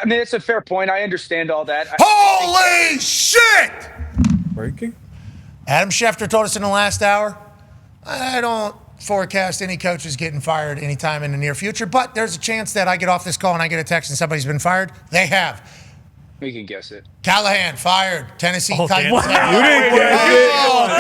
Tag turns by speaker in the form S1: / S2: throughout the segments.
S1: I mean, it's a fair point. I understand all that.
S2: Holy shit!
S3: Breaking.
S2: Adam Schefter told us in the last hour, I don't forecast any coaches getting fired anytime in the near future, but there's a chance that I get off this call and I get a text and somebody's been fired. They have.
S1: We can guess it.
S2: Callahan fired. Tennessee Titans.
S3: You didn't guess it.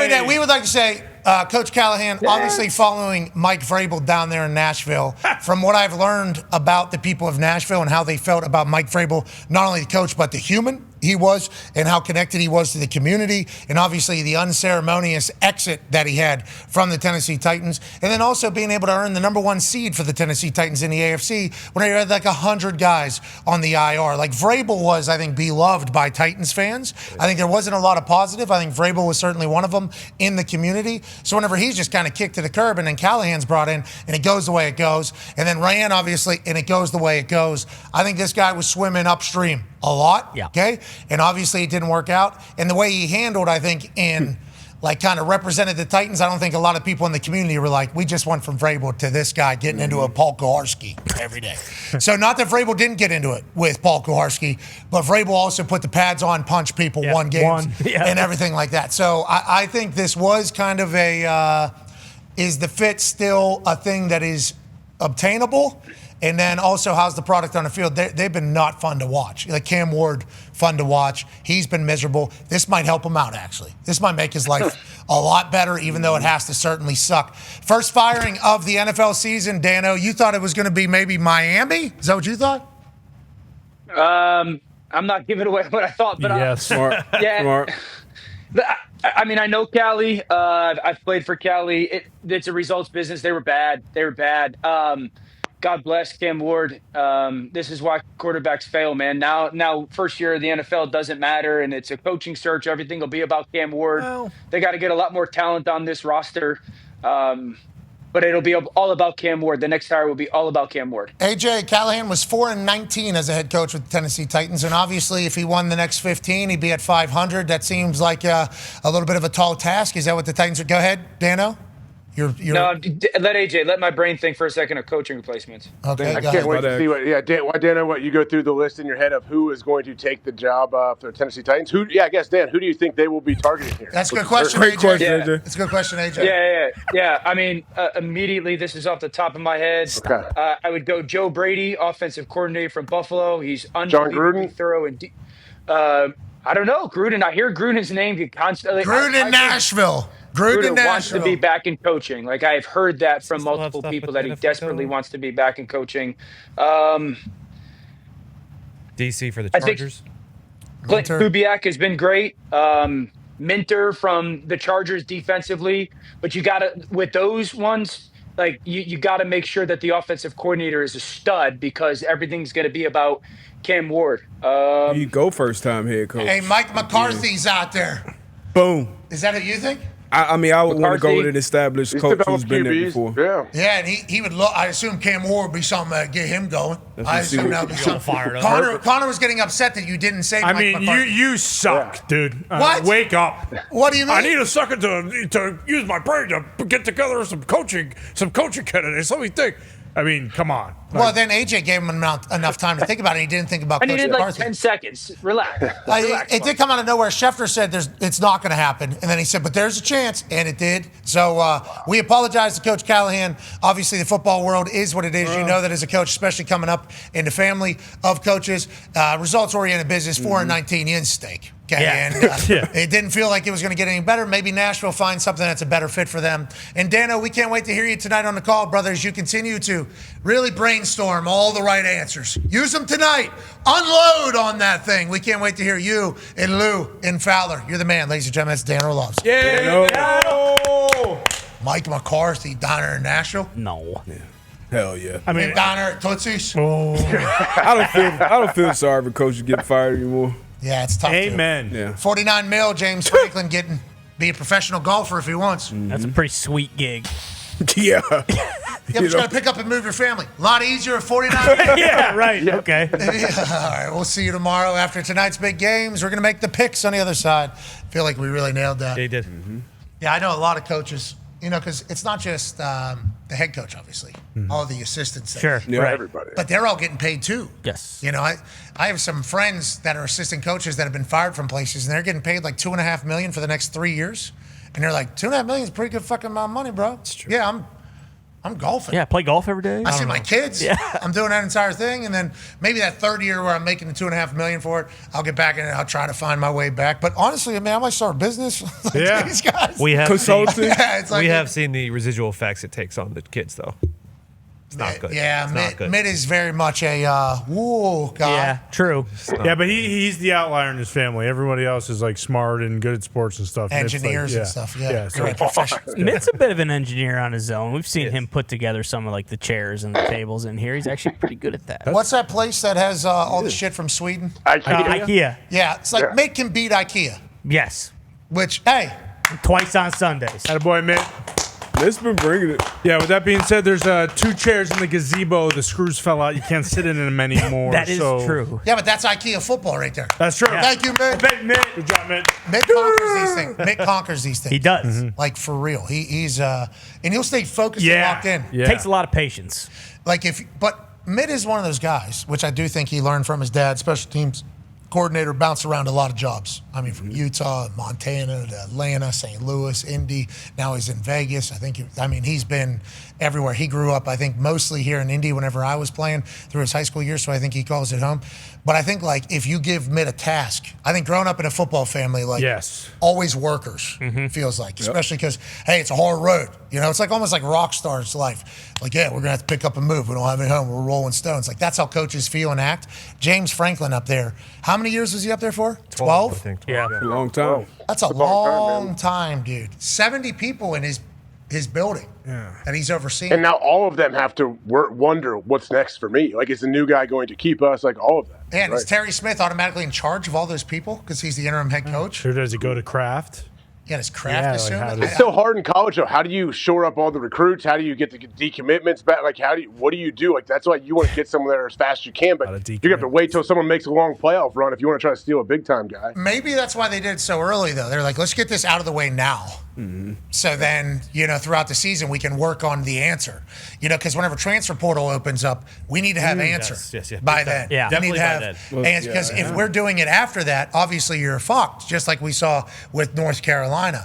S2: Can we would like to say, Coach Callahan, obviously following Mike Vrabel down there in Nashville, from what I've learned about the people of Nashville and how they felt about Mike Vrabel, not only the coach, but the human he was and how connected he was to the community, and obviously the unceremonious exit that he had from the Tennessee Titans, and then also being able to earn the number 1 seed for the Tennessee Titans in the AFC when he had like 100 guys on the IR. Like Vrabel was, I think, beloved by Titans fans. I think there wasn't a lot of positive. I think Vrabel was certainly one of them in the community. So whenever he's just kind of kicked to the curb and then Callahan's brought in and it goes the way it goes, and then Ryan obviously and it goes the way it goes, I think this guy was swimming upstream a lot.
S4: Yeah.
S2: Okay. And obviously it didn't work out. And the way he handled, I think, in like kind of represented the Titans, I don't think a lot of people in the community were like, we just went from Vrabel to this guy getting into a Paul Kuharsky every day. So not that Vrabel didn't get into it with Paul Kuharsky, but Vrabel also put the pads on, punch people, won games, and everything like that. So I think this was kind of a, is the fit still a thing that is obtainable? And then also, how's the product on the field? They've been not fun to watch. Like Cam Ward, fun to watch. He's been miserable. This might help him out, actually. This might make his life a lot better, even though it has to certainly suck. First firing of the NFL season, Dano. You thought it was going to be maybe Miami? Is that what you thought?
S1: I'm not giving away what I thought, but
S3: Smart.
S1: Yeah.
S3: Smart.
S1: I mean, I know Cali. I've played for Cali. It's a results business. They were bad. God bless Cam Ward. This is why quarterbacks fail, man. Now, first year of the NFL doesn't matter, and it's a coaching search. Everything will be about Cam Ward.
S4: Well,
S1: they got to get a lot more talent on this roster, but it'll be all about Cam Ward. The next hire will be all about Cam Ward.
S2: AJ Callahan was 4-19 as a head coach with the Tennessee Titans, and obviously, if he won the next 15, he'd be at 500. That seems like a little bit of a tall task. Is that what the Titans would? Go ahead, Dano.
S1: No, let my brain think for a second of coaching replacements.
S2: Okay,
S5: I can't wait to see what you go through the list in your head of who is going to take the job for the Tennessee Titans. I guess, Dan, who do you think they will be targeting here?
S2: That's a good question,
S3: Great
S2: AJ.
S3: question,
S1: Yeah.
S3: AJ.
S2: That's a good question, AJ.
S1: Yeah. I mean, immediately, this is off the top of my head.
S5: Okay.
S1: I would go Joe Brady, offensive coordinator from Buffalo. He's unbelievably thorough and deep. I don't know, Gruden. I hear Gruden's name constantly.
S2: Gruden in Nashville.
S1: Gruden wants to be back in coaching. Like, I've heard that from
S4: Still have
S1: multiple
S4: stuff
S1: people
S4: with
S1: that he
S4: NFL
S1: desperately
S4: going.
S1: wants to be back in coaching.
S4: DC for the
S1: I think
S4: Chargers.
S1: Clint
S2: Minter.
S1: Kubiak has been great. Minter from the Chargers defensively. But you got to, with those ones, like, you got to make sure that the offensive coordinator is a stud, because everything's going to be about Cam Ward.
S3: You go first time head coach.
S2: Hey, Mike McCarthy's out there.
S3: Boom.
S2: Is that what you think?
S3: I mean, I would want to go
S1: McCarthy,
S3: with an established
S5: He's
S3: coach
S5: developed
S3: who's been there
S5: QBs.
S3: before.
S5: Yeah.
S2: Yeah, and he would look. I assume Cam Ward would be something to get him going.
S3: Let's
S2: I
S3: see
S2: assume
S3: what-
S2: that would be
S4: He'll
S2: something.
S4: fire it up.
S2: Connor was getting upset that you didn't say
S6: I
S2: Mike
S6: mean,
S2: McCarthy.
S6: you suck, dude.
S2: What?
S6: Wake up.
S2: What do you mean?
S6: I need a second to use my brain to get together some coaching candidates. Let me think. I mean, come on.
S2: Well, then AJ gave him enough time to think about it. He didn't think about
S1: I
S2: Coach
S1: needed like
S2: McCarthy.
S1: 10 seconds. Relax.
S2: It did come out of nowhere. Schefter said it's not going to happen. And then he said, but there's a chance. And it did. So we apologize to Coach Callahan. Obviously, the football world is what it is. You know that as a coach, especially coming up in the family of coaches. Results-oriented business, 4-19, you in steak. Okay,
S4: Yeah.
S2: and it didn't feel like it was going to get any better. Maybe Nashville finds something that's a better fit for them. And Dano, we can't wait to hear you tonight on the call, brother, as you continue to really brainstorm all the right answers. Use them tonight. Unload on that thing. We can't wait to hear you and Lou and Fowler. You're the man, ladies and gentlemen. That's Dano Loves. Mike McCarthy, Donner in Nashville.
S4: No.
S3: Hell yeah.
S6: I mean,
S2: And Donner at Tootsie's.
S3: I don't feel sorry for coaches getting fired anymore.
S2: Yeah, it's tough.
S6: amen.
S3: Yeah.
S2: 49 mil, James Franklin be a professional golfer if he wants.
S4: That's a pretty sweet gig.
S3: Yeah.
S2: Yeah, but you got to pick up and move your family. A lot easier at 49 mil.
S4: Yeah, right. Okay.
S2: All right, we'll see you tomorrow after tonight's big games. We're going to make the picks on the other side. Feel like we really nailed that.
S4: They did.
S2: Yeah, I know a lot of coaches because it's not just the head coach, obviously, all the assistants.
S4: Sure.
S5: Yeah,
S4: Right.
S5: everybody.
S2: But they're all getting paid too.
S4: Yes.
S2: I have some friends that are assistant coaches that have been fired from places, and they're getting paid like $2.5 million for the next 3 years. And they're like, $2.5 million is a pretty good fucking amount of money, bro. That's
S3: true.
S2: Yeah, I'm golfing.
S4: Yeah, play golf every day.
S2: I see my kids.
S4: Yeah.
S2: I'm doing that entire thing, and then maybe that third year where I'm making the $2.5 million for it, I'll get back in and I'll try to find my way back. But honestly, I might start a business. Like
S6: Yeah.
S2: these guys.
S7: We have
S3: Consulting.
S2: Yeah, it's like
S7: we have seen the residual effects it takes on the kids, though. It's not good.
S2: Yeah,
S7: it's not good.
S2: Mitt is very much a whoa guy.
S4: Yeah, true.
S6: Yeah, but he's the outlier in his family. Everybody else is like smart and good at sports and stuff. And it's
S2: Engineers
S6: like,
S2: and stuff. Yeah,
S6: so
S2: great professionals.
S4: Mitt's a bit of an engineer on his own. We've seen him put together some of like the chairs and the tables in here. He's actually pretty good at that.
S2: What's that place that has all the shit from Sweden?
S4: IKEA.
S2: Yeah, it's like Mitt can beat IKEA.
S4: Yes.
S2: Which, hey,
S4: Twice on Sundays.
S6: Attaboy, Mitt.
S3: Mitt's been bringing it.
S6: Yeah, with that being said, there's 2 chairs in the gazebo. The screws fell out. You can't sit in them anymore.
S4: That is
S6: so.
S4: true.
S2: yeah, but that's IKEA football right there.
S6: That's true.
S2: Thank you, Mitt.
S6: Hey, Mitt. Good job, Mitt.
S2: Mitt conquers these things. Mitt conquers these things.
S4: He does.
S2: Like for real. He's and he'll stay focused and
S6: Yeah.
S2: locked in.
S6: Yeah.
S4: Takes a lot of patience.
S2: Like but Mitt is one of those guys, which I do think he learned from his dad, special teams coordinator, bounced around a lot of jobs. I mean, from Utah, Montana, to Atlanta, St. Louis, Indy. Now he's in Vegas. He's been everywhere. He grew up, I think, mostly here in Indy whenever I was playing through his high school years, so I think he calls it home. But I think, like, if you give Mitt a task, I think growing up in a football family, like,
S6: Yes.
S2: always workers, feels like, especially because, hey, it's a hard road. It's like almost like rock stars' life. Like, yeah, we're going to have to pick up and move. We don't have any home. We're rolling stones. Like, that's how coaches feel and act. James Franklin up there, how many years was he up there for? 12?
S7: I think.
S4: Yeah.
S3: A long time.
S2: That's a long time, dude. 70 people in his building that he's overseeing.
S5: And now all of them have to wonder what's next for me. Like, is the new guy going to keep us? Like, all of that.
S2: And is Terry Smith automatically in charge of all those people because he's the interim head coach?
S6: Sure, does it go to Kraft?
S2: Yeah, does Kraft assume it?
S5: It's so hard in college, though. How do you shore up all the recruits? How do you get the decommitments back? Like, what do you do? Like, that's why you want to get someone there as fast as you can, but you're going to have to wait till someone makes a long playoff run if you want to try to steal a big-time guy.
S2: Maybe that's why they did it so early, though. They're like, let's get this out of the way now. So then, throughout the season, we can work on the answer. Because whenever transfer portal opens up, we need to have answers
S7: yes.
S2: by then.
S4: Yeah.
S2: We need to
S7: Definitely
S2: have
S7: by then.
S2: answers. Because if we're doing it after that, obviously you're fucked, just like we saw with North Carolina.